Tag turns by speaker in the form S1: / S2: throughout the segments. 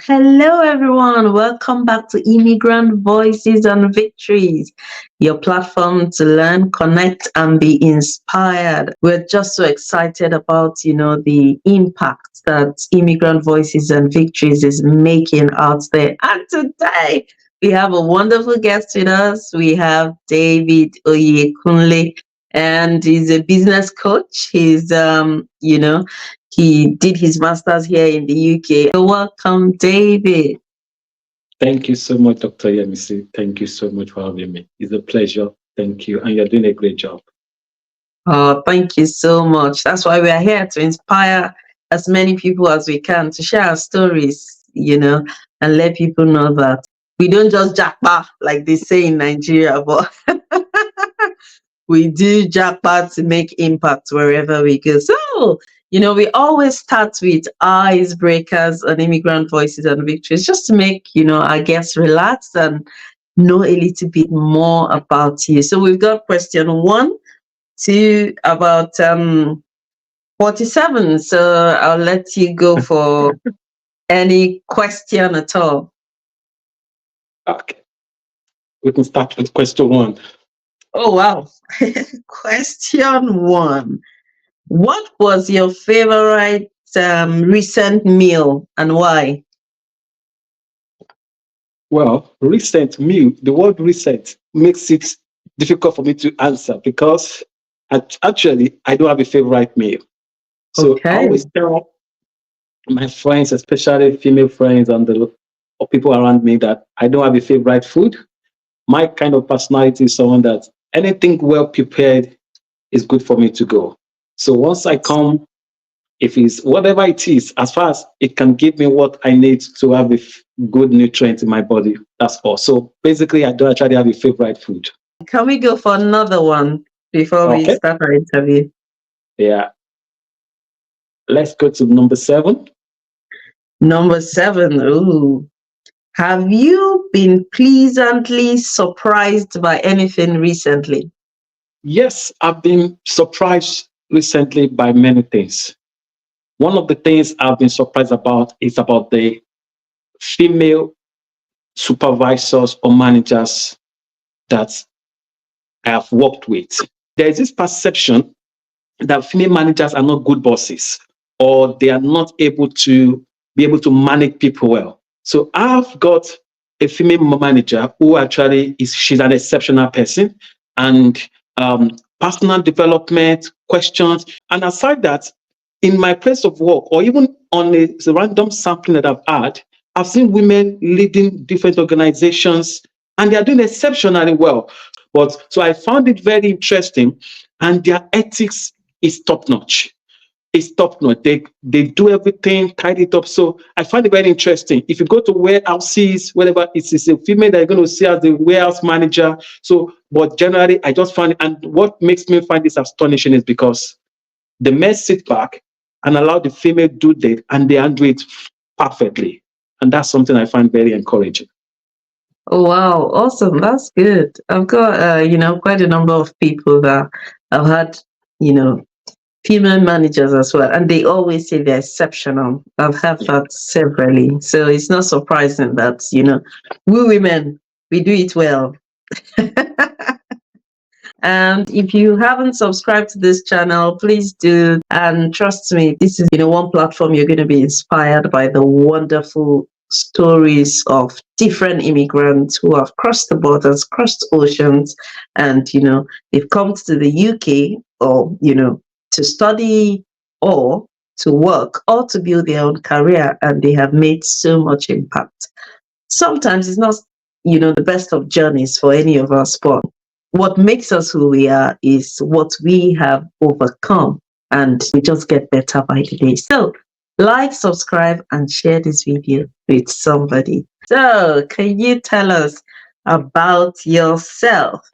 S1: Hello, everyone. Welcome back to Immigrant Voices and Victories, your platform to learn, connect, and be inspired. We're just so excited about, the impact that Immigrant Voices and Victories is making out there. And today, we have a wonderful guest with us. We have David Oyekunle, and he's a business coach. He did his master's here in the UK. So welcome, David.
S2: Thank you so much, Dr. Yemisi. Thank you so much for having me. It's a pleasure. Thank you. And you're doing a great job.
S1: Oh, thank you so much. That's why we are here to inspire as many people as we can to share our stories, and let people know that we don't just jackpot like they say in Nigeria, but we do jackpot to make impact wherever we go. So, we always start with icebreakers on Immigrant Voices and Victories just to make, our guests relax and know a little bit more about you. So we've got question 1 to about 47. So I'll let you go for any question at all.
S2: Okay. We can start with question 1.
S1: Oh, wow. Question 1. What was your favorite recent meal and why?
S2: Well, recent meal, the word recent makes it difficult for me to answer because actually I don't have a favorite meal. So I
S1: Okay.
S2: always tell my friends, especially female friends and the or people around me, that I don't have a favorite food. My kind of personality is someone that anything well prepared is good for me to go. So once I come, if it's whatever it is, as far as it can give me what I need to have a good nutrient in my body, that's all. So basically, I don't actually have a favorite food.
S1: Can we go for another one before we
S2: Okay.
S1: start our interview?
S2: Yeah. Let's go to number 7.
S1: Number 7. Ooh. Have you been pleasantly surprised by anything recently?
S2: Yes, I've been surprised recently by many things. One of the things I've been surprised about is about the female supervisors or managers that I have worked with. There is this perception that female managers are not good bosses or they are not able to be able to manage people well. So I've got a female manager who actually she's an exceptional person, and personal development questions. And aside that, in my place of work or even on a random sampling that I've had, I've seen women leading different organizations and they are doing exceptionally well. But so I found it very interesting, and their ethics is top notch. It's top notch. They do everything, tidy it up. So I find it very interesting. If you go to warehouses, whatever, it's a female that you're going to see as the warehouse manager. So, but generally, I just find it, and what makes me find this astonishing is because the men sit back and allow the female do that, and they handle it perfectly. And that's something I find very encouraging.
S1: Oh, wow. Awesome. That's good. I've got, quite a number of people that I've had, you know, female managers as well, and they always say they're exceptional. I've had
S2: Yeah.
S1: that severally. So it's not surprising that, we women, we do it well. And if you haven't subscribed to this channel, please do. And trust me, this is, one platform you're going to be inspired by the wonderful stories of different immigrants who have crossed the borders, crossed oceans, and, they've come to the UK or, to study or to work or to build their own career, and they have made so much impact. Sometimes it's not, the best of journeys for any of us, but what makes us who we are is what we have overcome, and we just get better by the day. So like, subscribe, and share this video with somebody. So can you tell us about yourself,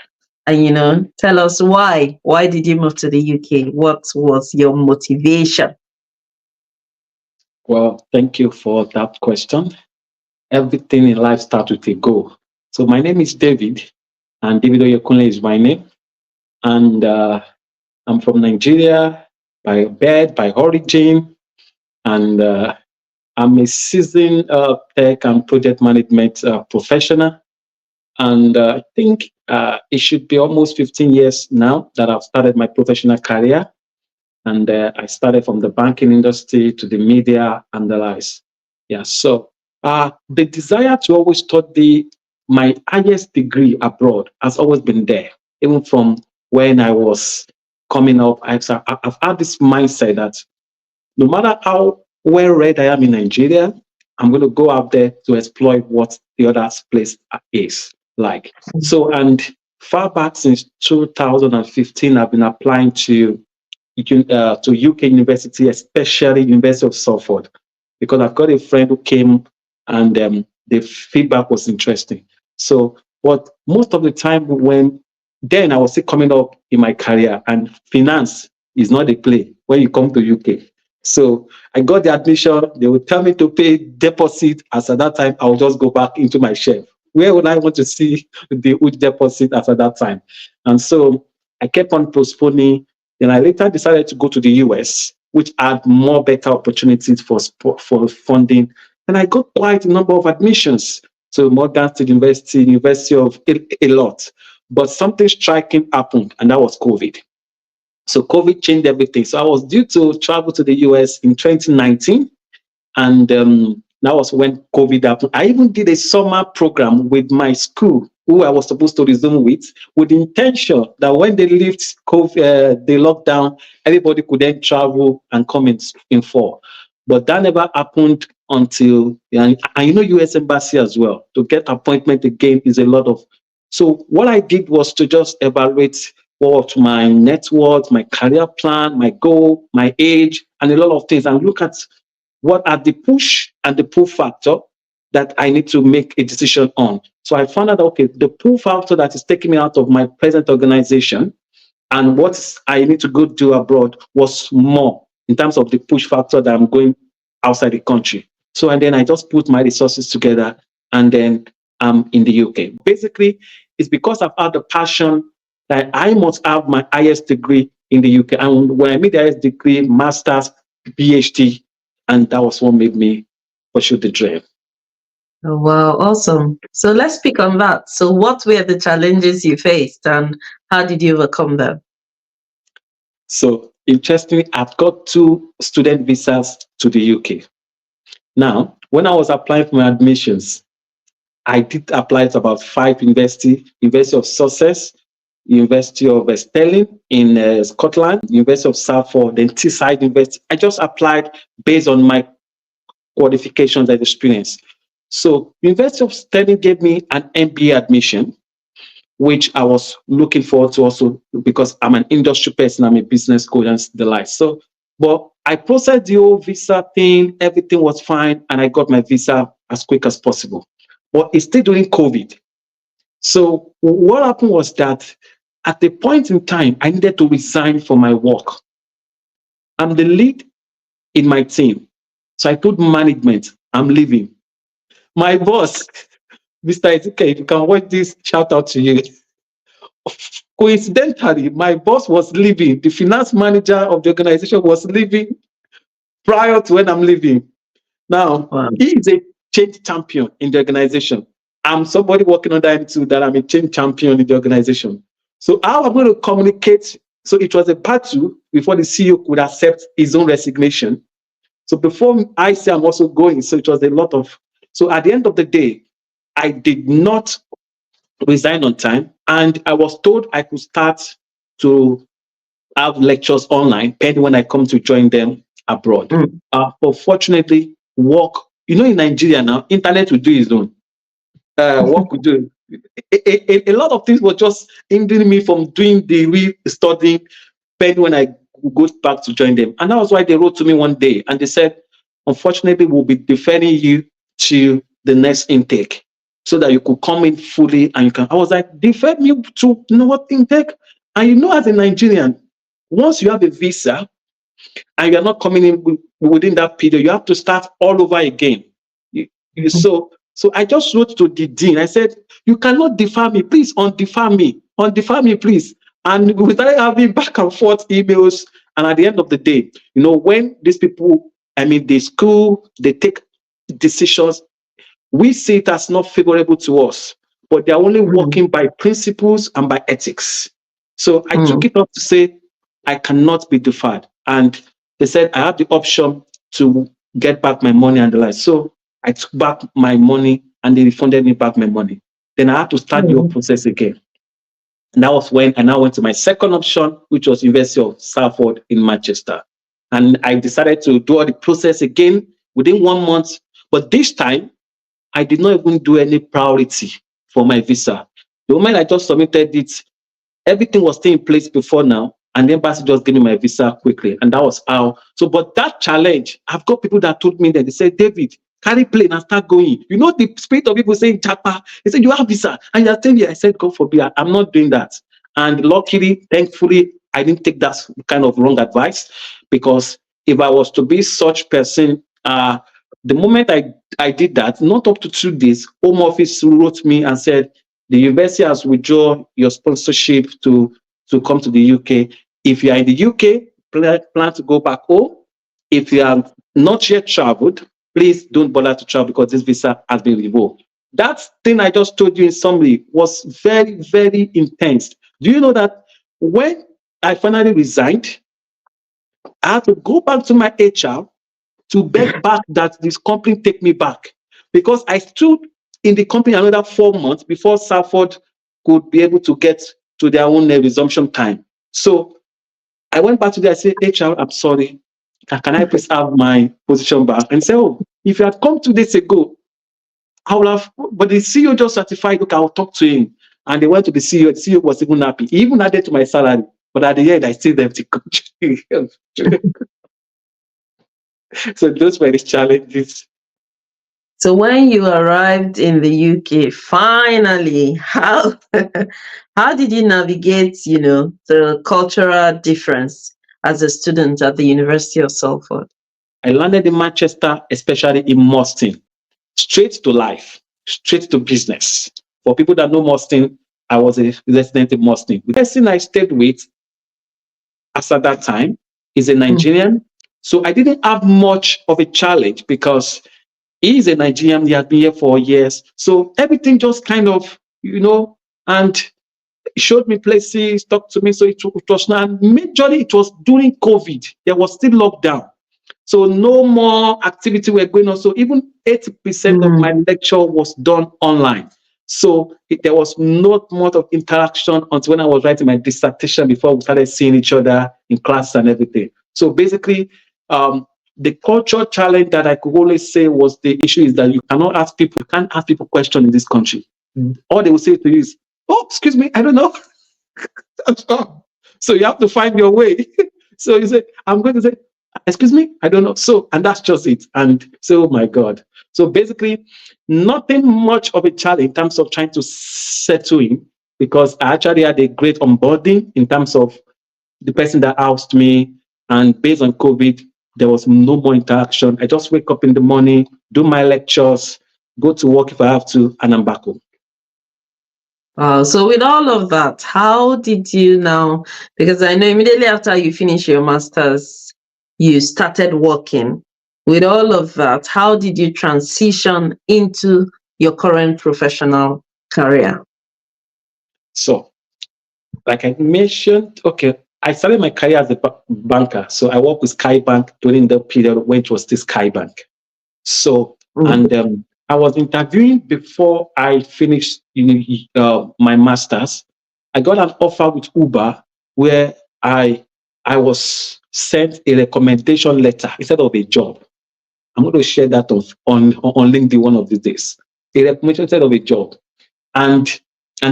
S1: and tell us why did you move to the UK? What was your motivation?
S2: Well, thank you for that question. Everything in life starts with a goal. So my name is David, and David Oyekunle is my name. And I'm from Nigeria by birth, by origin. And I'm a seasoned tech and project management professional. And I think it should be almost 15 years now that I've started my professional career. And I started from the banking industry to the media and the likes. Yeah, so the desire to always study my highest degree abroad has always been there, even from when I was coming up. I've had this mindset that no matter how well read I am in Nigeria, I'm going to go out there to exploit what the other place is like. So, and far back since 2015, I've been applying to UK University, especially University of Salford, because I've got a friend who came and the feedback was interesting. So, but most of the time when then I was still coming up in my career, and finance is not a play when you come to UK. So I got the admission. They would tell me to pay deposit. As at that time, I would just go back into my shelf. Where would I want to see the huge deposit as at that time? And so I kept on postponing. Then I later decided to go to the US, which had more better opportunities for funding. And I got quite a number of admissions to Morgan State University, University of a lot. But something striking happened, and that was COVID. So COVID changed everything. So I was due to travel to the US in 2019. And that was when COVID happened. I even did a summer program with my school, who I was supposed to resume with the intention that when they lift COVID, the lockdown, everybody could then travel and come in fall. But that never happened until, and you know, US Embassy as well. To get appointment again is a lot of. So what I did was to just evaluate what my net worth, my career plan, my goal, my age, and a lot of things, and look at what are the push and the pull factor that I need to make a decision on. So I found out, okay, the pull factor that is taking me out of my present organization and what I need to go do abroad was more in terms of the push factor that I'm going outside the country. So, and then I just put my resources together, and then I'm in the UK. Basically, it's because I've had the passion that I must have my highest degree in the UK. And when I made the highest degree, master's, PhD, and that was what made me pursue the dream.
S1: Oh, wow, awesome. So let's speak on that. So what were the challenges you faced and how did you overcome them?
S2: So interestingly, I've got 2 student visas to the UK. Now, when I was applying for my admissions, I did apply to about 5 universities: University of Sussex, University of Stirling in Scotland, University of Salford, then Teesside University. I just applied based on my qualifications and experience. So University of Stirling gave me an MBA admission, which I was looking forward to also because I'm an industry person, I'm a business coach and the like. So, but I processed the whole visa thing, everything was fine, and I got my visa as quick as possible. But it's still during COVID. So what happened was that at the point in time, I needed to resign from my work. I'm the lead in my team. So I told management, I'm leaving. My boss, Mr. Ezekiel, if you can watch this, shout out to you. Coincidentally, my boss was leaving. The finance manager of the organization was leaving prior to when I'm leaving. Now,
S1: Wow.
S2: he is a change champion in the organization. I'm somebody working under him too, that I'm a change champion in the organization. So how I'm going to communicate? So it was a battle before the CEO could accept his own resignation. So before I say I'm also going, so it was a lot of. So at the end of the day, I did not resign on time, and I was told I could start to have lectures online, pending when I come to join them abroad. But fortunately, work, you know, in Nigeria now, internet will do its own. Work will do. A lot of things were just hindering me from doing the real studying, pending when I go back to join them. And that was why they wrote to me one day and they said, unfortunately, we'll be deferring you to the next intake so that you could come in fully and you can. I was like, defer me to what intake? And you know, as a Nigerian, once you have a visa and you're not coming in within that period, you have to start all over again. So I just wrote to the dean. I said, you cannot defer me. Please, undefer me, please. And we started having back and forth emails. And at the end of the day, you know, when these people I mean, the school, they take decisions. We see it as not favorable to us, but they're only working by principles and by ethics. So I took it up to say, I cannot be deferred. And they said I have the option to get back my money and the like. So I took back my money and they refunded me back my money. Then I had to start the whole process again. And that was when I now went to my second option, which was University of Salford in Manchester. And I decided to do all the process again within 1 month. But this time, I did not even do any priority for my visa. The moment I just submitted it, everything was still in place before now, and the embassy just gave me my visa quickly, and that was how. So, but that challenge, I've got people that told me that they said, David, carry plane and start going. You know the spirit of people saying, Japa, they said, you have visa, and you're staying here. I said, God forbid, I'm not doing that. And luckily, thankfully, I didn't take that kind of wrong advice, because if I was to be such person, the moment I did that, not up to 2 days, Home Office wrote me and said, the university has withdrawn your sponsorship to come to the UK. If you are in the UK, plan to go back home. If you have not yet traveled, please don't bother to travel because this visa has been revoked. That thing I just told you in summary was very, very intense. Do you know that when I finally resigned, I had to go back to my HR to beg back that this company take me back, because I stood in the company another 4 months before Salford could be able to get to their own resumption time. So I went back to them. I said, HR, I'm sorry. Can I please have my position back? And say, oh, if you had come 2 days ago, I would have, but the CEO just certified, okay, I'll talk to him. And they went to the CEO. The CEO was even happy. He even added to my salary. But at the end, I still have to coach. So those were the challenges.
S1: So when you arrived in the UK, finally, how how did you navigate, the cultural difference as a student at the University of Salford?
S2: I landed in Manchester, especially in Moston. Straight to life, straight to business. For people that know Moston, I was a resident in Moston. The person I stayed with as at that time is a Nigerian. So I didn't have much of a challenge because he's a Nigerian. He had been here for years. So everything just kind of, and he showed me places, talked to me. So it was not, majorly it was during COVID. There was still lockdown. So no more activity were going on. So even 80% of my lecture was done online. So there was not much of interaction until when I was writing my dissertation before we started seeing each other in class and everything. So basically, the cultural challenge that I could only say was the issue is that you can't ask people questions in this country. All they will say to you is, oh, excuse me, I don't know. So you have to find your way. So you say, I'm going to say, excuse me, I don't know. So, and that's just it. And so, oh my God. So basically, nothing much of a challenge in terms of trying to settle in, because I actually had a great onboarding in terms of the person that housed me. And based on COVID, there was no more interaction. I just wake up in the morning, do my lectures, go to work if I have to, and I'm back home.
S1: So with all of that, how did you now, because I know immediately after you finish your master's, you started working. With all of that, how did you transition into your current professional career?
S2: So, like I mentioned, okay, I started my career as a banker. So I worked with Sky Bank during the period when it was still Sky Bank. So, and I was interviewing before I finished my master's. I got an offer with Uber where I was sent a recommendation letter instead of a job. I'm going to share that on LinkedIn one of these days. A recommendation instead of a job. And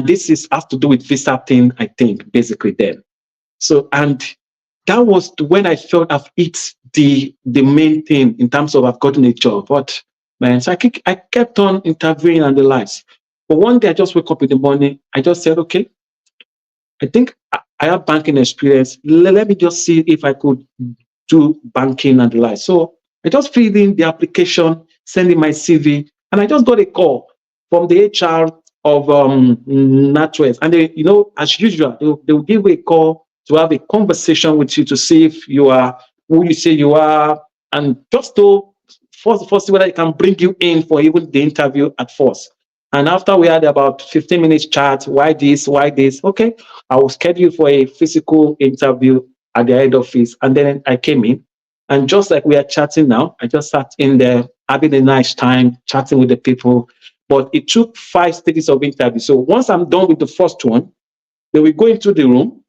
S2: this has to do with visa thing, I think, basically then. So, and that was when I felt I've hit the main thing in terms of I've gotten a job. But man, so I kept on interviewing and the likes. But one day I just woke up in the morning. I just said, okay, I think I have banking experience. Let me just see if I could do banking and the like. So I just filled in the application, sending my CV, and I just got a call from the HR of NatWest. And they, as usual, they will give a call to have a conversation with you to see if you are who you say you are, and just to first see whether I can bring you in for even the interview at first. And after we had about 15 minutes chat, why this, why this? Okay, I was scheduled for a physical interview at the head office. And then I came in. And just like we are chatting now, I just sat in there having a nice time chatting with the people. But it took 5 stages of interview. So once I'm done with the first one, then we go into the room,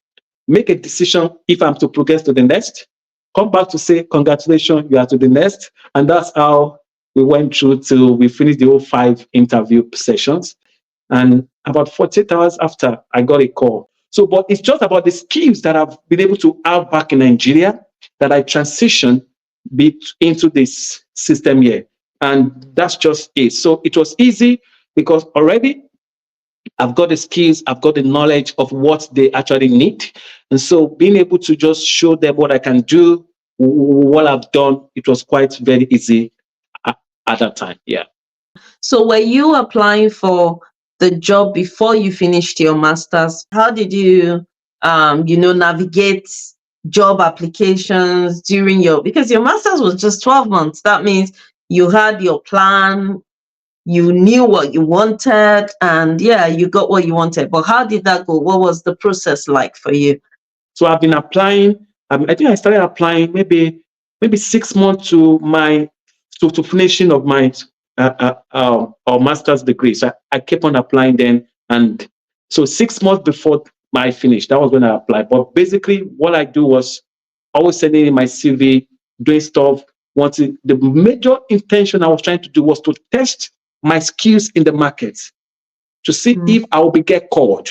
S2: make a decision if I'm to progress to the next, come back to say, congratulations, you are to the next. And that's how we went through till we finished the whole 5 interview sessions. And about 48 hours after, I got a call. So, but it's just about the skills that I've been able to have back in Nigeria that I transitioned into this system here. And that's just it. So it was easy because already I've got the skills, I've got the knowledge of what they actually need. And so being able to just show them what I can do, what I've done, it was quite very easy at that time. Yeah.
S1: So were you applying for the job before you finished your master's? How did you, navigate job applications during because your master's was just 12 months. That means you had your plan, you knew what you wanted, and yeah, you got what you wanted. But how did that go? What was the process like for you?
S2: So I've been applying. I think I started applying maybe 6 months to my to finishing of my master's degree. So I kept on applying then, and so 6 months before I finished, that was when I applied. But basically, what I do was always sending in my CV, doing stuff. Wanting the major intention I was trying to do was to test my skills in the market to see if I will be get called,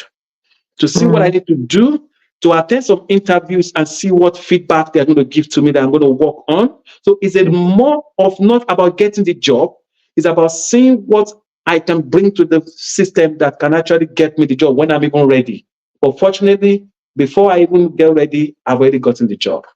S2: to see what I need to do, to attend some interviews and see what feedback they're going to give to me that I'm going to work on. So is it more of not about getting the job, it's about seeing what I can bring to the system that can actually get me the job when I'm even ready. But fortunately, before I even get ready, I've already gotten the job.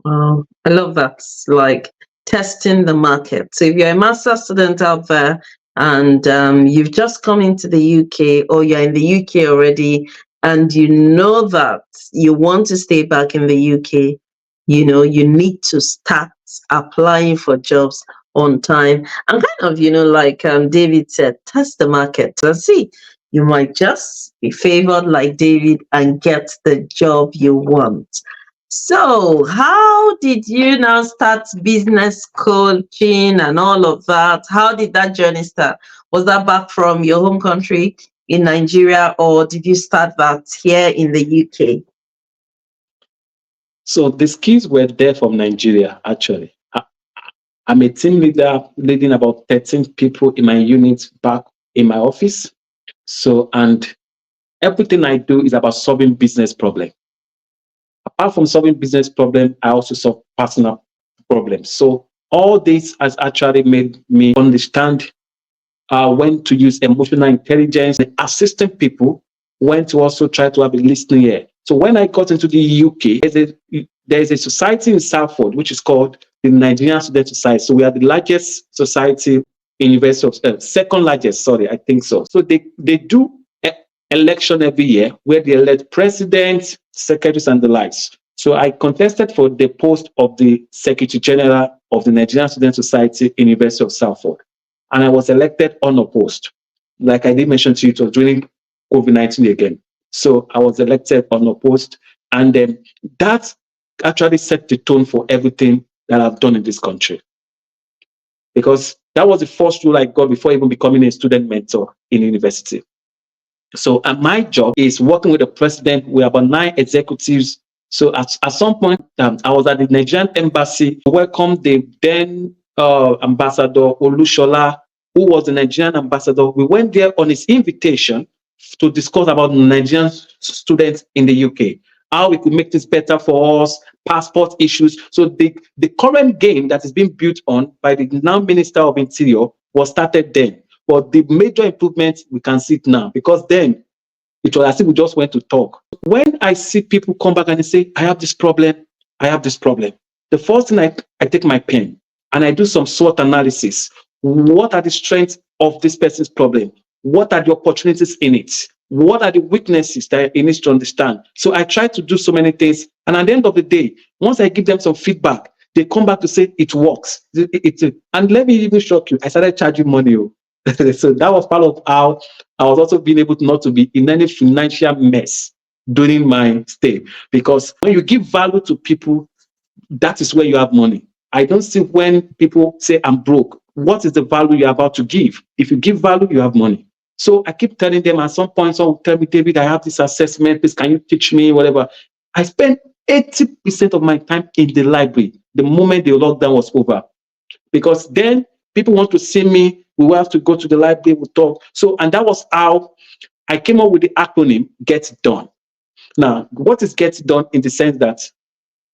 S1: Wow, I love that. Like testing the market. So if you're a master's student out there and you've just come into the UK, or you're in the UK already, and you know that you want to stay back in the UK, you need to start applying for jobs on time. And kind of, like David said, test the market and see. You might just be favored like David and get the job you want. So, how did you now start business coaching and all of that? How did that journey start? Was that back from your home country in Nigeria, or did you start that here in the UK?
S2: So the skills were there from Nigeria, actually. I'm a team leader leading about 13 people in my unit back in my office. So, and everything I do is about solving business problems. Apart from solving business problems, I also solve personal problems. So all this has actually made me understand when to use emotional intelligence, assisting people, when to also try to have a listening ear. So when I got into the UK, there's a society in Salford, which is called the Nigerian Student Society. So we are the largest society in University of second largest, sorry, I think so. So they do election every year where they elect presidents, secretaries, and the likes. So I contested for the post of the Secretary General of the Nigerian Student Society in University of Salford. And I was elected unopposed. Like I did mention to you, it was during COVID-19 again. So I was elected unopposed. And then that actually set the tone for everything that I've done in this country. Because that was the first rule I got before even becoming a student mentor in university. So my job is working with the president. We have about 9 executives. So at some point, I was at the Nigerian embassy to welcome the then Ambassador Olushola, who was the Nigerian ambassador. We went there on his invitation to discuss about Nigerian students in the UK, how we could make this better for us, passport issues. So the current game that is being built on by the now Minister of Interior was started then. But the major improvements, we can see it now, because then it was as if we just went to talk. When I see people come back and they say, I have this problem, the first thing I take my pen and I do some SWOT analysis. What are the strengths of this person's problem? What are the opportunities in it? What are the weaknesses that it needs to understand? So I try to do so many things. And at the end of the day, once I give them some feedback, they come back to say it works. And let me even shock you, I started charging money. So that was part of how I was also being able to not to be in any financial mess during my stay. Because when you give value to people, that is where you have money. I don't see when people say I'm broke. What is the value you're about to give? If you give value, you have money. So I keep telling them at some point, someone will tell me, David, I have this assessment. Please, can you teach me? Whatever. I spent 80% of my time in the library the moment the lockdown was over. Because then people want to see me. We will have to go to the library, we'll talk. So, and that was how I came up with the acronym Get It Done. Now, what is Get It Done in the sense that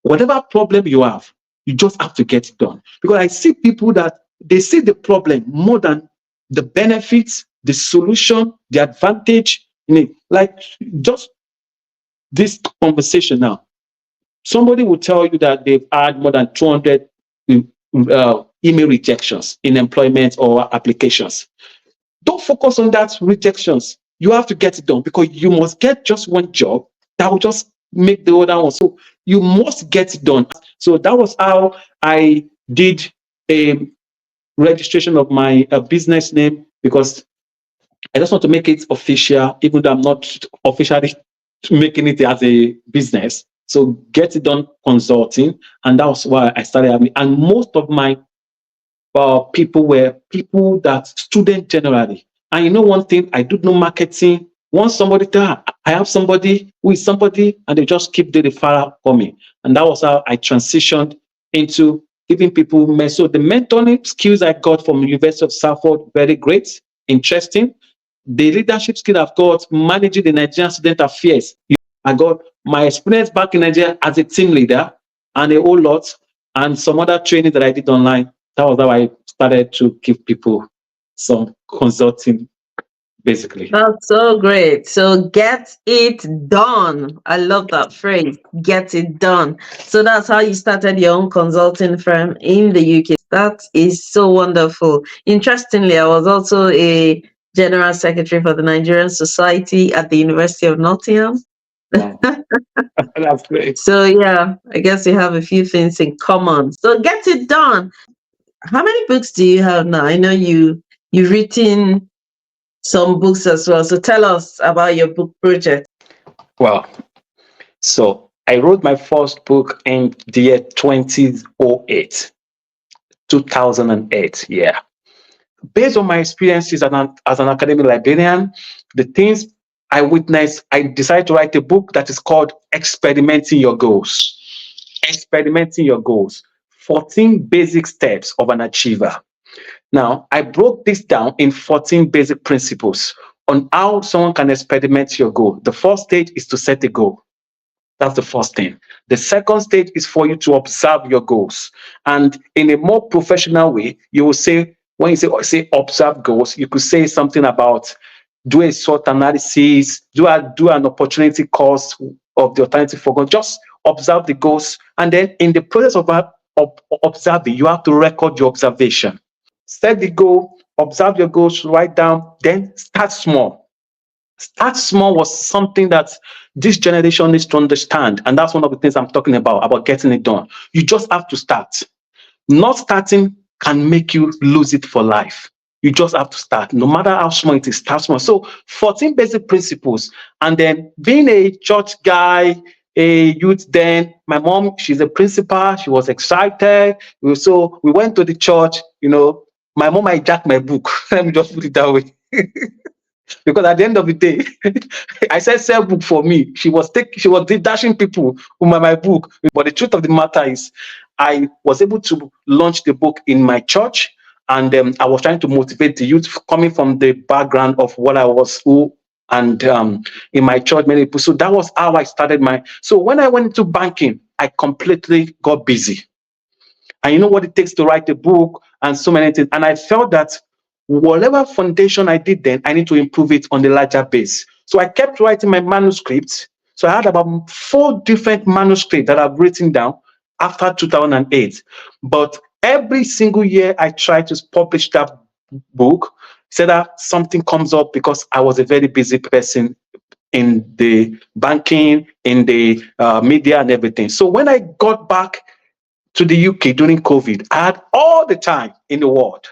S2: whatever problem you have, you just have to get it done. Because I see people that they see the problem more than the benefits, the solution, the advantage. Like just this conversation now. Somebody will tell you that they've had more than 200 email rejections in employment or applications. Don't focus on that rejections. You have to get it done because you must get just one job that will just make the other one. So you must get it done. So that was how I did a registration of my business name, because I just want to make it official, even though I'm not officially making it as a business. So Get It Done Consulting, and that was why I started having. And most of my people were people that student generally. And you know one thing, I do know marketing. Once somebody tell, I have somebody who is somebody, and they just keep the referral coming. And that was how I transitioned into giving people. So the mentoring skills I got from University of Salford, very great, interesting. The leadership skill I've got, managing the Nigerian student affairs. I got my experience back in Nigeria as a team leader and a whole lot, and some other training that I did online. That was how I started to give people some consulting, basically.
S1: That's so great. So get it done. I love that phrase, get it done. So that's how you started your own consulting firm in the UK. That is so wonderful. Interestingly, I was also a general secretary for the Nigerian Society at the University of Nottingham.
S2: Wow. That's great.
S1: So yeah, I guess we have a few things in common. So get it done. How many books do you have now? I know you've written some books as well. So tell us about your book project.
S2: Well, so I wrote my first book in the year 2008, 2008. Yeah. Based on my experiences as an academic librarian, the things I witnessed, I decided to write a book that is called Experimenting Your Goals. Experimenting Your Goals. 14 basic steps of an achiever. Now, I broke this down in 14 basic principles on how someone can experiment your goal. The first stage is to set a goal. That's the first thing. The second stage is for you to observe your goals. And in a more professional way, you will say, when you say observe goals, you could say something about do a SWOT analysis, do an opportunity cost of the alternative for goals. Just observe the goals. And then in the process of observing, you have to record your observation. Set the goal, observe your goals, write down, then start small. Start small was something that this generation needs to understand. And that's one of the things I'm talking about getting it done. You just have to start. Not starting can make you lose it for life. You just have to start. No matter how small it is, start small. So 14 basic principles. And then being a church guy, a youth then, my mom, she's a principal. She was excited. So we went to the church, my mom hijacked my book. Let me just put it that way. Because at the end of the day, I said sell book for me. She was dashing people with my book. But the truth of the matter is, I was able to launch the book in my church, and I was trying to motivate the youth coming from the background of what I was, and in my church, many people. So that was how I started So when I went into banking, I completely got busy. And you know what it takes to write a book and so many things. And I felt that whatever foundation I did then, I need to improve it on the larger base. So I kept writing my manuscripts. So I had about 4 different manuscripts that I've written down after 2008. But every single year I tried to publish that book, so that something comes up, because I was a very busy person in the banking, in the media and everything. So when I got back to the UK during COVID. I had all the time in the world.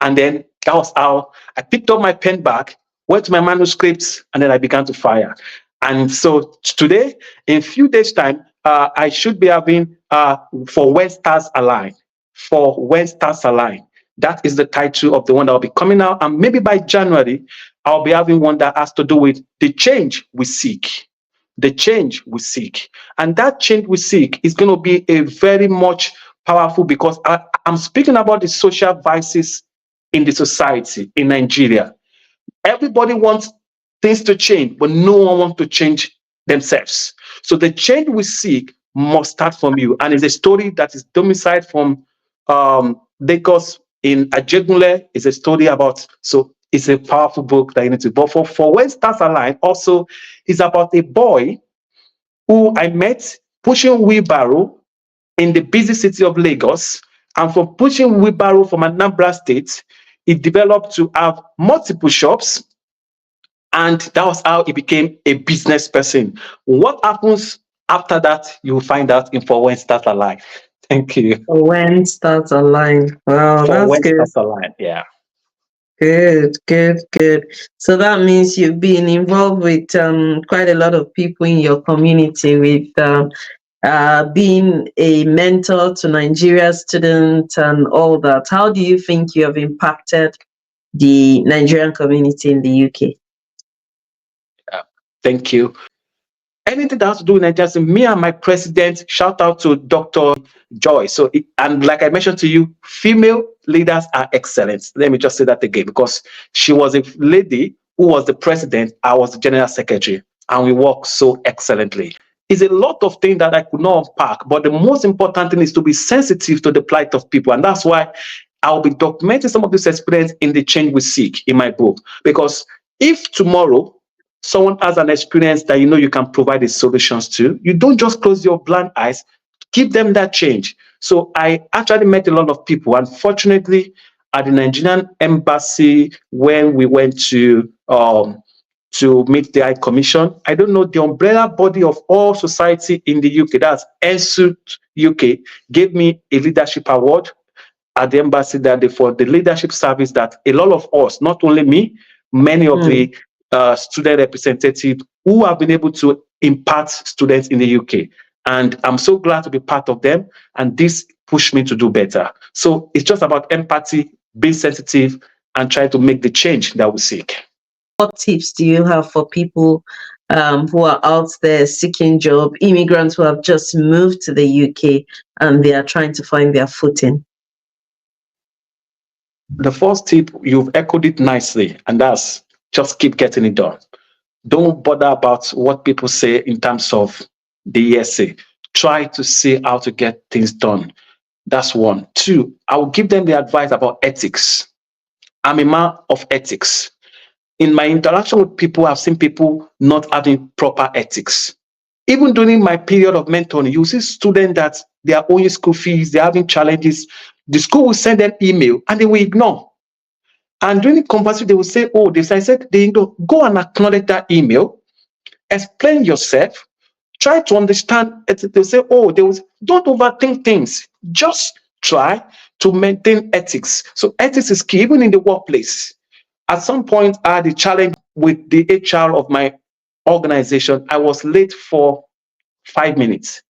S2: And then that was how I picked up my pen back, went to my manuscripts, and then I began to fire. And so today, in a few days' time, I should be having For When Stars Align. For When Stars Align. That is the title of the one that will be coming out. And maybe by January, I'll be having one that has to do with the change we seek. The change we seek. And that change we seek is going to be a very much powerful, because I'm speaking about the social vices in the society in Nigeria. Everybody wants things to change, but no one wants to change themselves. So the change we seek must start from you. And it's a story that is domiciled from Lagos in Oyekunle. It's a story about, so it's a powerful book that you need to. But for When Stars Align, also is about a boy who I met pushing wheelbarrow in the busy city of Lagos. And from pushing wheelbarrow from Anambra State, he developed to have multiple shops. And that was how he became a business person. What happens after that, you will find out in For When Stars Align. Thank you.
S1: When Stars Align. Wow,
S2: For
S1: that's
S2: When
S1: good.
S2: Stars Align, yeah.
S1: Good, good, good. So that means you've been involved with quite a lot of people in your community, with being a mentor to Nigeria students and all that. How do you think you have impacted the Nigerian community in the UK?
S2: Thank you. Anything that has to do with Nigeria, so me and my president, shout out to Dr. Joy. And like I mentioned to you, female leaders are excellent. Let me just say that again, because she was a lady who was the president, I was the general secretary, and we work so excellently. It's a lot of things that I could not unpack, but the most important thing is to be sensitive to the plight of people. And that's why I'll be documenting some of this experience in The Change We Seek in my book. Because if tomorrow someone has an experience that you know you can provide the solutions to, you don't just close your blind eyes, give them that change. So I actually met a lot of people. Unfortunately, at the Nigerian embassy, when we went to meet the High Commission, I don't know, the umbrella body of all society in the UK, that's ENSUT UK, gave me a leadership award at the embassy for the leadership service that a lot of us, not only me, many of the student representatives who have been able to impart students in the UK. And I'm so glad to be part of them. And this pushed me to do better. So it's just about empathy, being sensitive, and trying to make the change that we seek.
S1: What tips do you have for people who are out there seeking job, immigrants who have just moved to the UK and they are trying to find their footing?
S2: The first tip, you've echoed it nicely, and that's just keep getting it done. Don't bother about what people say in terms of the essay. Try to see how to get things done. That's one. Two, I will give them the advice about ethics. I'm a man of ethics. In my interaction with people, I've seen people not having proper ethics. Even during my period of mentoring, you see students that they are owing school fees, they're having challenges. The school will send them email and they will ignore. And during the conversation, they will say, oh, this. I said, go and acknowledge that email, explain yourself, try to understand. They'll say, oh, don't overthink things. Just try to maintain ethics. So ethics is key, even in the workplace. At some point, I had a challenge with the HR of my organization. I was late for 5 minutes.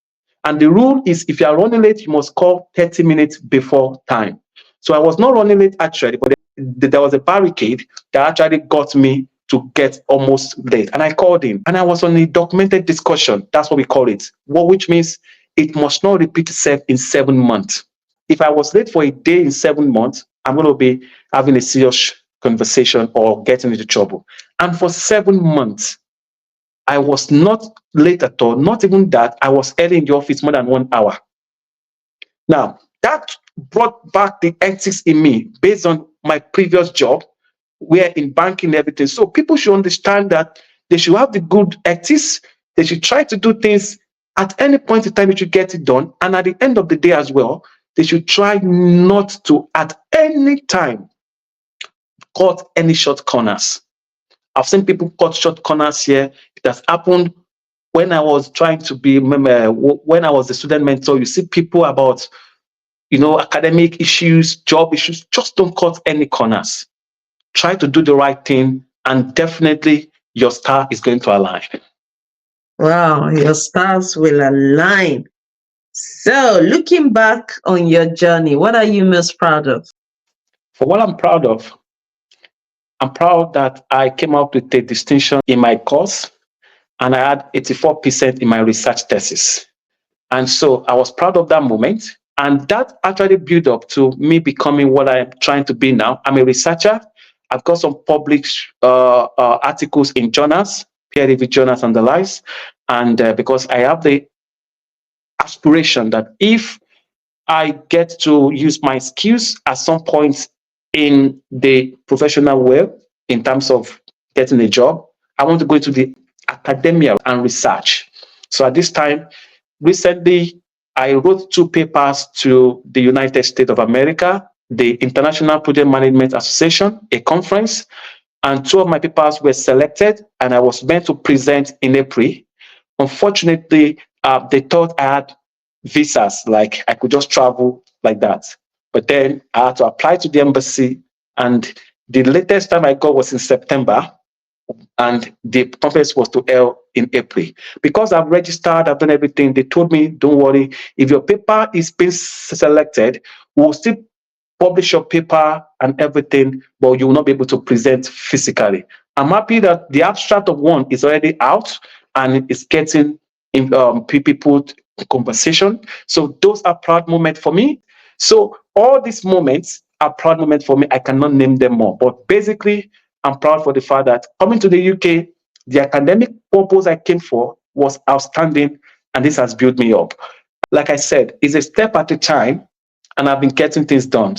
S2: And the rule is if you are running late, you must call 30 minutes before time. So I was not running late actually, but there was a barricade that actually got me to get almost late. And I called in and I was on a documented discussion. That's what we call it. Which means it must not repeat itself in 7 months. If I was late for a day in 7 months, I'm going to be having a serious conversation or getting into trouble. And for 7 months, I was not late at all. Not even that. I was early in the office more than 1 hour. Now, that brought back the ethics in me based on my previous job, where in banking and everything. So people should understand that they should have the good ethics. They should try to do things at any point in time. You should get it done. And at the end of the day as well, they should try not to, at any time, cut any short corners. I've seen people cut short corners here. It has happened when I was trying to be, when I was a student mentor, you see people about, academic issues, job issues, just don't cut any corners. Try to do the right thing, and definitely your star is going to align.
S1: Wow, your stars will align. So, looking back on your journey, what are you most proud of?
S2: For what I'm proud of, I'm proud that I came up with a distinction in my course, and I had 84% in my research thesis. And so I was proud of that moment. And that actually built up to me becoming what I'm trying to be now. I'm a researcher. I've got some published articles in journals, peer-reviewed journals and the likes. And because I have the aspiration that if I get to use my skills at some point in the professional world, in terms of getting a job, I want to go into the academia and research. So at this time, recently, I wrote 2 papers to the United States of America, the International Project Management Association, a conference, and 2 of my papers were selected, and I was meant to present in April. Unfortunately, they thought I had visas, like I could just travel like that. But then I had to apply to the embassy, and the latest time I got was in September, and the conference was to held in April. Because I've registered, I've done everything, they told me, don't worry, if your paper is being selected, we'll still publish your paper and everything, but you will not be able to present physically. I'm happy that the abstract of one is already out and it's getting people conversation. So those are proud moments for me. So all these moments are proud moments for me. I cannot name them more, but basically, I'm proud for the fact that coming to the UK, the academic purpose I came for was outstanding, and this has built me up. Like I said, it's a step at a time, and I've been getting things done.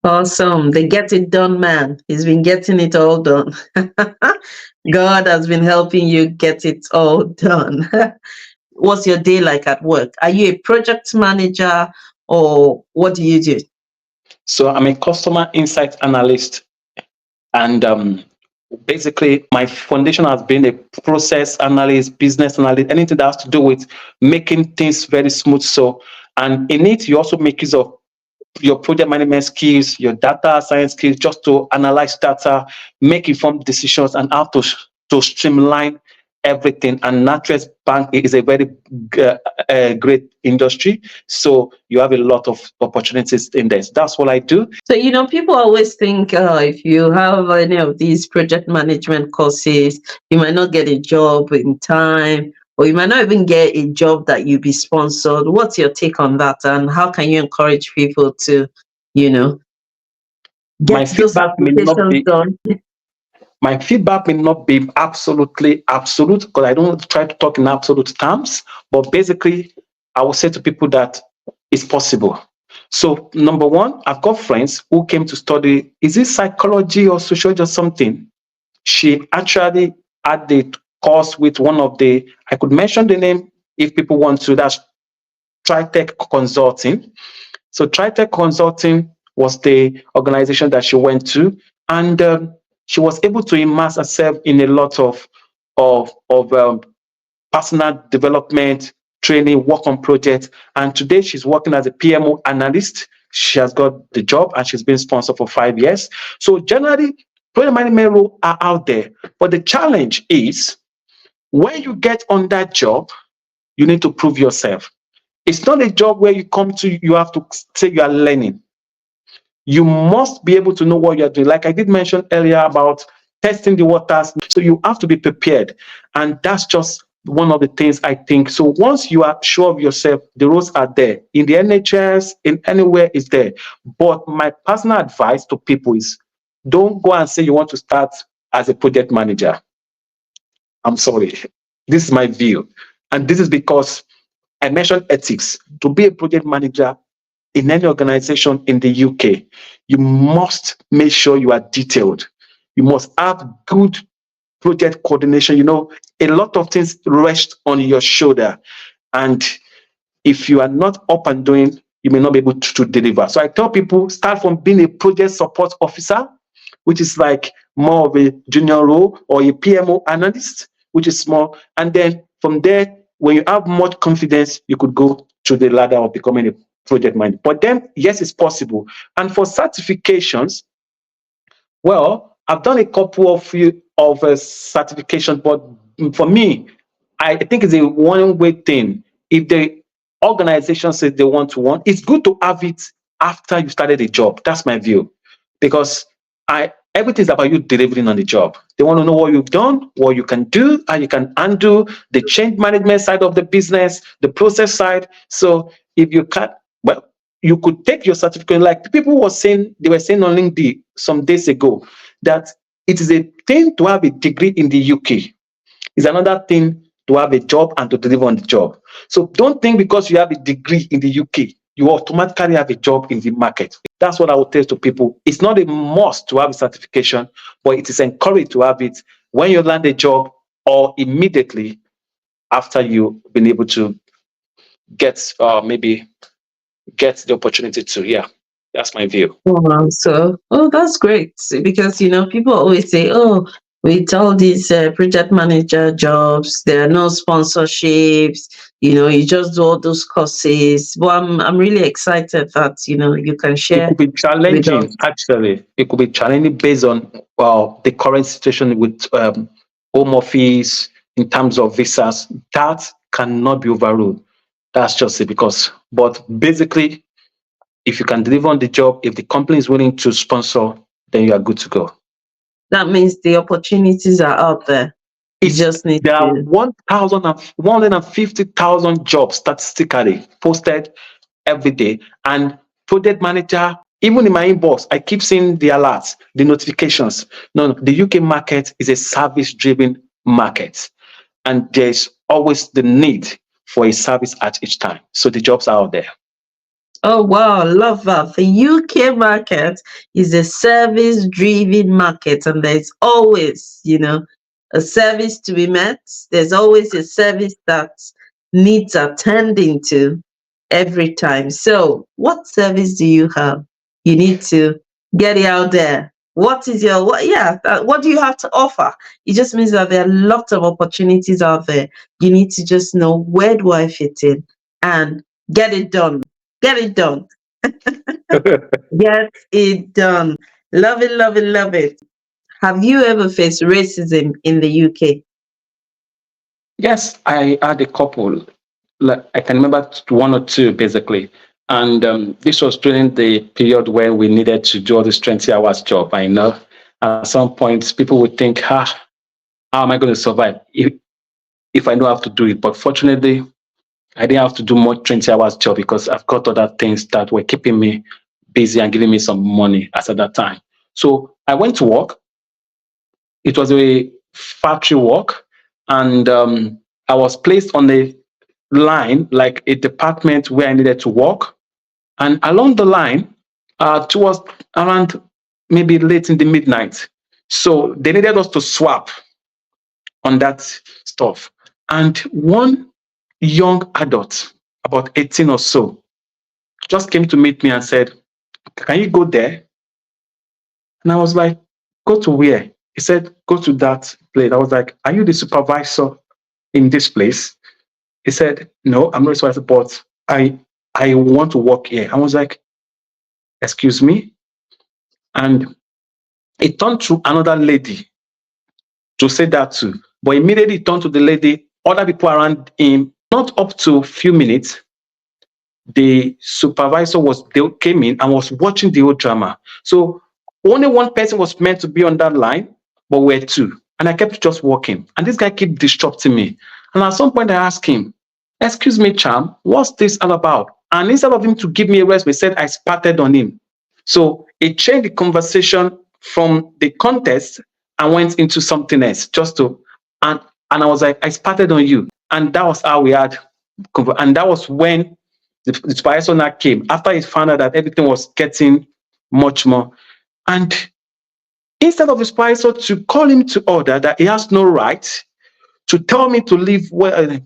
S1: Awesome. The get it done man. He's been getting it all done. God has been helping you get it all done. What's your day like at work? Are you a project manager or what do you do?
S2: So I'm a customer insight analyst, and basically my foundation has been a process analyst, business analyst, anything that has to do with making things very smooth. So, and in it, you also make use of your project management skills, your data science skills, just to analyze data, make informed decisions, and how to streamline everything. And NatWest Bank is a very great industry, so you have a lot of opportunities in this. That's what I do.
S1: So, people always think if you have any of these project management courses, you might not get a job in time, or you might not even get a job that you be sponsored. What's your take on that? And how can you encourage people to, you know,
S2: My
S1: get those
S2: feedback may not
S1: applications
S2: be
S1: done?
S2: my feedback may not be absolutely absolute, because I don't try to talk in absolute terms, but basically I will say to people that it's possible. So number one, I've got friends who came to study, is it psychology or sociology or something? She actually had the course with one of the, I could mention the name if people want to, that's Tritech Consulting. So Tritech Consulting was the organization that she went to, and she was able to immerse herself in a lot of personal development, training, work on projects. And today she's working as a PMO analyst. She has got the job and she's been sponsored for 5 years. So generally, project management roles are out there. But the challenge is when you get on that job, you need to prove yourself. It's not a job where you come to, you have to say you are learning. You must be able to know what you're doing. Like I did mention earlier about testing the waters. So you have to be prepared. And that's just one of the things I think. So once you are sure of yourself, the roles are there. In the NHS, in anywhere, is there. But my personal advice to people is don't go and say you want to start as a project manager. I'm sorry. This is my view. And this is because I mentioned ethics. To be a project manager in any organization in the UK, you must make sure you are detailed. You must have good project coordination. A lot of things rest on your shoulder. And if you are not up and doing, you may not be able to deliver. So I tell people, start from being a project support officer, which is like more of a junior role, or a PMO analyst, which is small. And then From there, when you have much confidence, you could go to the ladder of becoming a project manager. But then, yes, it's possible. And for certifications, well, I've done a couple of certifications, but for me, I think it's a one-way thing. If the organization says they want to one, it's good to have it after you started a job. That's my view, because everything's about you delivering on the job. They want to know what you've done, what you can do, how you can handle the change management side of the business, the process side. So if you can't, well, you could take your certificate. Like people were saying, they were saying on LinkedIn some days ago that it is a thing to have a degree in the UK. It's another thing to have a job and to deliver on the job. So don't think because you have a degree in the UK, you automatically have a job in the market. That's what I would tell to people. It's not a must to have a certification, but it is encouraged to have it when you land a job or immediately after you've been able to get maybe get the opportunity to. Yeah, that's my view.
S1: Wow, so, oh, that's great because people always say, "Oh, with all these project manager jobs, there are no sponsorships. You just do all those courses." But I'm really excited that you can
S2: It
S1: share
S2: could be
S1: with
S2: challenging,
S1: us.
S2: actually. It could be challenging based on the current situation with home office in terms of visas. That cannot be overruled. That's just it. But basically, if you can deliver on the job, if the company is willing to sponsor, then you are good to go.
S1: That means the opportunities are out there. You just need
S2: There are
S1: to.
S2: 150,000 jobs statistically posted every day. And project manager, even in my inbox, I keep seeing the alerts, the notifications. No, the UK market is a service-driven market, and there's always the need for a service at each time. So the jobs are out there.
S1: Oh wow, love that. The UK market is a service driven market, and there's always, a service to be met. There's always a service that needs attending to every time. So, what service do you have? You need to get it out there. What is your what? Yeah, what do you have to offer? It just means that there are lots of opportunities out there. You need to just know, where do I fit in, and get it done. Get it done. Get it done. Love it, love it, love it. Have you ever faced racism in the UK?
S2: Yes, I had a couple. Like I can remember one or two basically. And this was during the period where we needed to do all this 20 hours job. I know at some point people would think, how am I going to survive if I don't have to do it? But fortunately, I didn't have to do much 20 hours job because I've got other things that were keeping me busy and giving me some money as at that time. So I went to work. It was a factory work, and I was placed on a line, like a department where I needed to work. And along the line, towards around maybe late in the midnight, so they needed us to swap on that stuff. And one young adult, about 18 or so, just came to meet me and said, "Can you go there?" And I was like, "Go to where?" He said, "Go to that place." I was like, "Are you the supervisor in this place?" He said, "No, I'm not a supervisor, but I want to work here." I was like, "Excuse me?" And he turned to another lady to say that too. But immediately he turned to the lady, other people around him, not up to a few minutes. The supervisor they came in and was watching the whole drama. So only one person was meant to be on that line, but we're two. And I kept just walking. And this guy kept disrupting me. And at some point I asked him, "Excuse me, Cham, what's this all about?" And instead of him to give me a rest, he said I spat on him. So it changed the conversation from the contest and went into something else just to, and I was like, "I spat on you." And that was how we had, and that was when the supervisor now came after he found out that everything was getting much more. And instead of the supervisor to call him to order that he has no right to tell me to leave, well,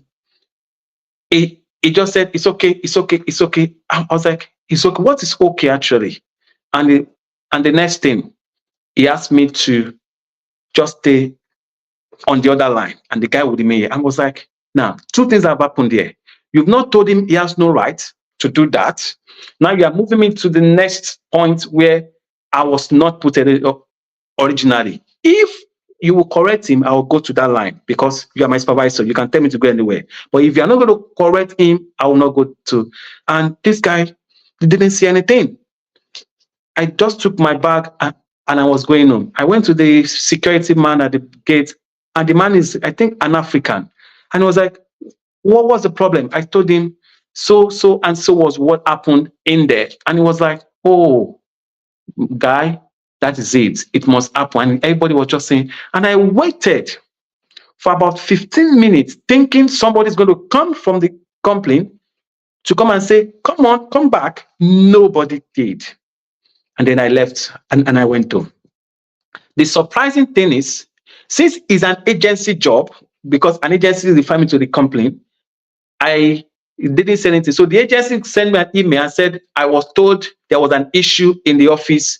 S2: he just said, "It's okay, it's okay, it's okay." I was like, "It's okay. What is okay actually?" And the next thing, he asked me to just stay on the other line, and the guy would remain here. I was like, Now, two things have happened here. You've not told him he has no right to do that. Now you are moving me to the next point where I was not put originally. If you will correct him, I will go to that line because you are my supervisor. You can tell me to go anywhere. But if you are not going to correct him, I will not go to. And this guy didn't see anything. I just took my bag and I was going home. I went to the security man at the gate, and the man is, I think, an African. And he was like, what was the problem? I told him, so and so was what happened in there. And he was like, oh, guy, that is it. It must happen. And everybody was just saying, and I waited for about 15 minutes thinking somebody's going to come from the complaint to come and say, come on, come back. Nobody did. And then I left and I went home. The surprising thing is, since it's an agency job, because an agency referred me to the complaint, I didn't say anything. So the agency sent me an email and said, I was told there was an issue in the office.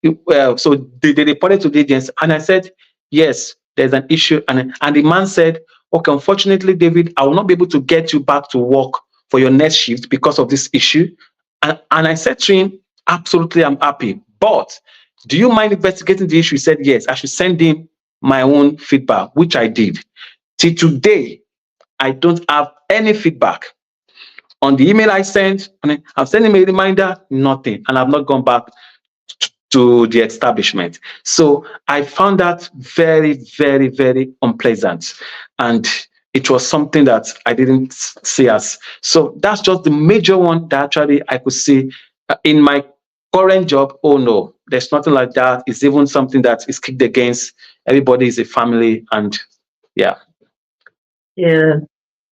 S2: So they reported to the agency. And I said, yes, there's an issue. And the man said, okay, unfortunately, David, I will not be able to get you back to work for your next shift because of this issue. And I said to him, absolutely, I'm happy. But do you mind investigating the issue? He said, yes, I should send him my own feedback, which I did. Till today, I don't have any feedback. On the email I sent, I'm sending him a reminder, nothing. And I've not gone back to the establishment. So I found that very, very, very unpleasant. And it was something that I didn't see as. So that's just the major one that actually I could see in my current job. Oh no, there's nothing like that. It's even something that is kicked against. Everybody is a family, and yeah.
S1: Yeah.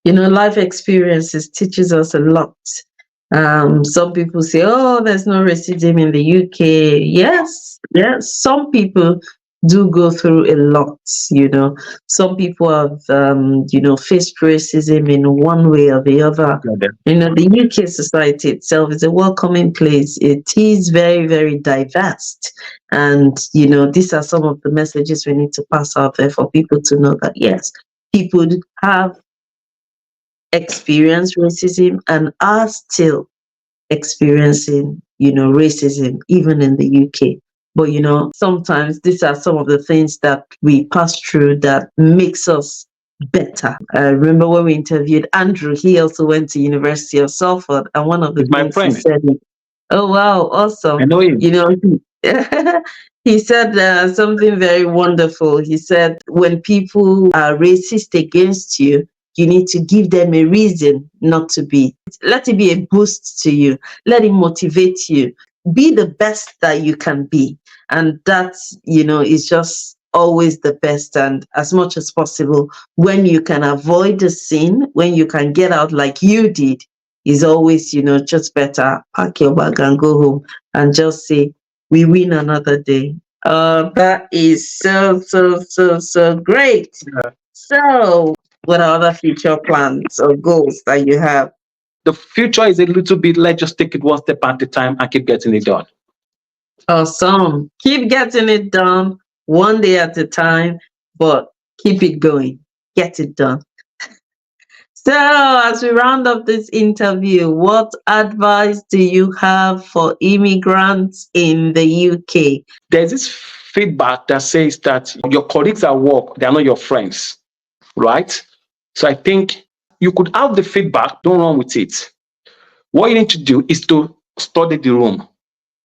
S1: Life experiences teaches us a lot. Some people say, oh, there's no racism in the UK. Yes, some people do go through a lot. Some people have, faced racism in one way or the other. The UK society itself is a welcoming place. It is very, very diverse. And, these are some of the messages we need to pass out there for people to know that, yes, people have experienced racism and are still experiencing, racism, even in the UK. But, sometimes these are some of the things that we pass through that makes us better. I remember when we interviewed Andrew, he also went to University of Salford, and one of the things he said, oh, wow, awesome.
S2: I know him.
S1: He said something very wonderful. He said, when people are racist against you, you need to give them a reason not to be. Let it be a boost to you. Let it motivate you. Be the best that you can be. And that, is just always the best. And as much as possible, when you can avoid the sin, when you can get out like you did, is always, just better. Pack your bag and go home and just say, we win another day. That is so great.
S2: Yeah.
S1: So, what are other future plans or goals that you have?
S2: The future is a little bit, let's just take it one step at a time and keep getting it done.
S1: Awesome. Keep getting it done one day at a time, but keep it going. Get it done. So, as we round up this interview, what advice do you have for immigrants in the UK?
S2: There's this feedback that says that your colleagues at work, they are not your friends, right? So I think you could have the feedback, don't run with it. What you need to do is to study the room.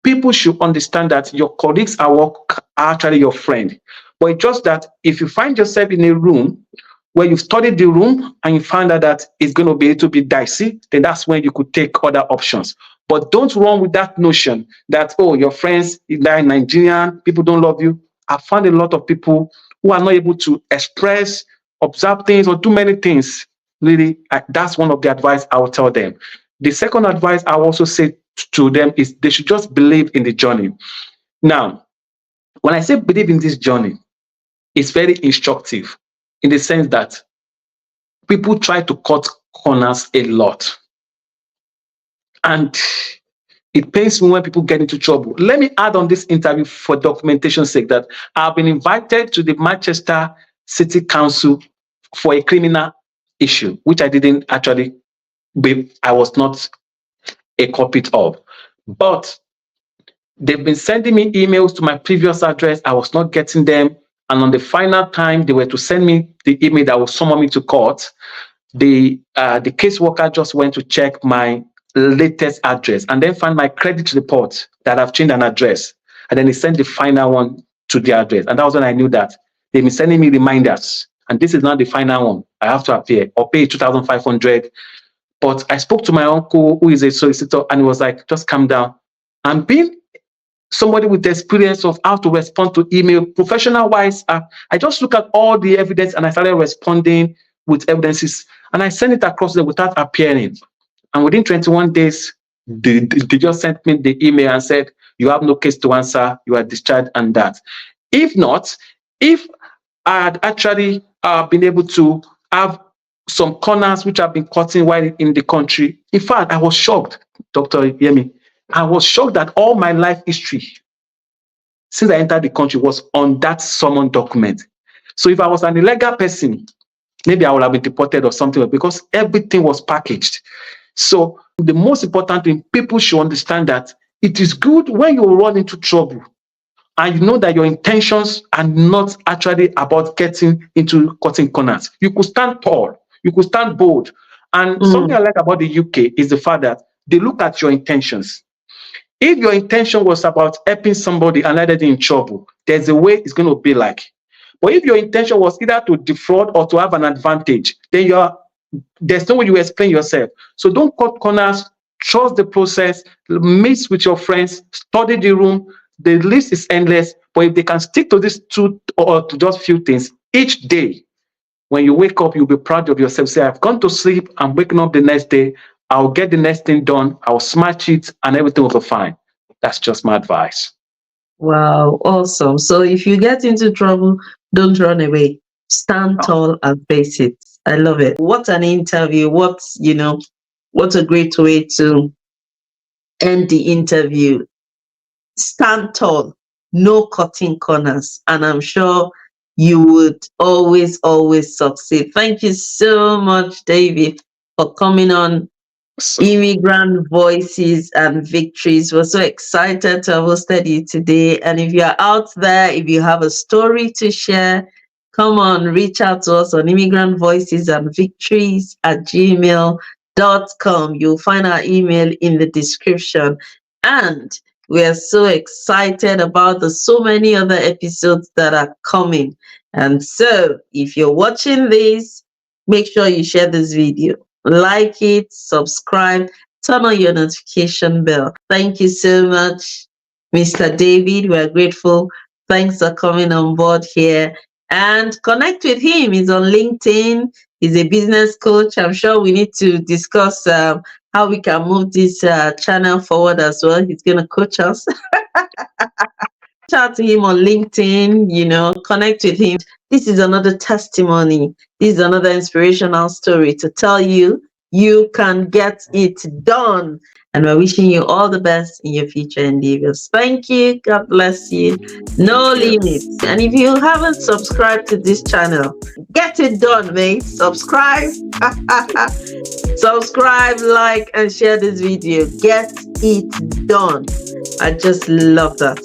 S2: People should understand that your colleagues at work are actually your friend. But it's just that if you find yourself in a room where you've studied the room and you find out that it's going to be a little bit dicey, then that's when you could take other options. But don't run with that notion that, oh, your friends, they're Nigerian, people don't love you. I found a lot of people who are not able to express, observe things, or do many things. Really, that's one of the advice I will tell them. The second advice I will also say to them is they should just believe in the journey. Now, when I say believe in this journey, it's very instructive in the sense that people try to cut corners a lot. And it pains me when people get into trouble. Let me add on this interview for documentation's sake that I've been invited to the Manchester City Council for a criminal issue, which I didn't actually I was not a culprit of. But they've been sending me emails to my previous address. I was not getting them. And on the final time, they were to send me the email that will summon me to court. The caseworker just went to check my latest address and then found my credit report that I've changed an address. And then he sent the final one to the address. And that was when I knew that they've been sending me reminders. And this is not the final one. I have to appear or pay 2,500. But I spoke to my uncle, who is a solicitor, and he was like, just calm down. And being somebody with the experience of how to respond to email, professional wise, I just look at all the evidence and I started responding with evidences. And I sent it across there without appearing. And within 21 days, they just sent me the email and said, you have no case to answer, you are discharged and that. If not, if I had actually been able to have some corners which have been cutting while in the country, in fact, I was shocked, Dr. Yemi. I was shocked that all my life history since I entered the country was on that summon document. So if I was an illegal person, maybe I would have been deported or something, because everything was packaged. So the most important thing, people should understand that it is good when you run into trouble and you know that your intentions are not actually about getting into cutting corners. You could stand tall, you could stand bold. And something I like about the UK is the fact that they look at your intentions. If your intention was about helping somebody and landed in trouble, there's a way it's going to be like. But if your intention was either to defraud or to have an advantage, then there's no way you explain yourself. So don't cut corners, trust the process, meet with your friends, study the room. The list is endless, but if they can stick to these two or to just few things each day, when you wake up, you'll be proud of yourself. Say, I've gone to sleep, I'm waking up the next day, I'll get the next thing done, I'll smash it, and everything will be fine. That's just my advice.
S1: Wow, awesome. So if you get into trouble, don't run away. Stand tall and face it. I love it. What an interview. What a great way to end the interview. Stand tall, no cutting corners. And I'm sure you would always, always succeed. Thank you so much, David, for coming on Immigrant Voices and Victories. We're so excited to have hosted you today. And if you're out there, if you have a story to share, come on, reach out to us on Immigrant Voices and Victories at gmail.com. You'll find our email in the description. And we are so excited about the so many other episodes that are coming. And so if you're watching this, make sure you share this video. Like it, subscribe, turn on your notification bell. Thank you so much, Mr. David. We're grateful. Thanks for coming on board here. And connect with him. He's on LinkedIn. He's a business coach. I'm sure we need to discuss how we can move this channel forward as well. He's going to coach us. Reach out to him on LinkedIn, connect with him. This is another testimony. This is another inspirational story to tell you can get it done. And we're wishing you all the best in your future endeavors. Thank you. God bless you. No limits. And if you haven't subscribed to this channel, get it done, mate. Subscribe. Subscribe, like, and share this video. Get it done. I just love that.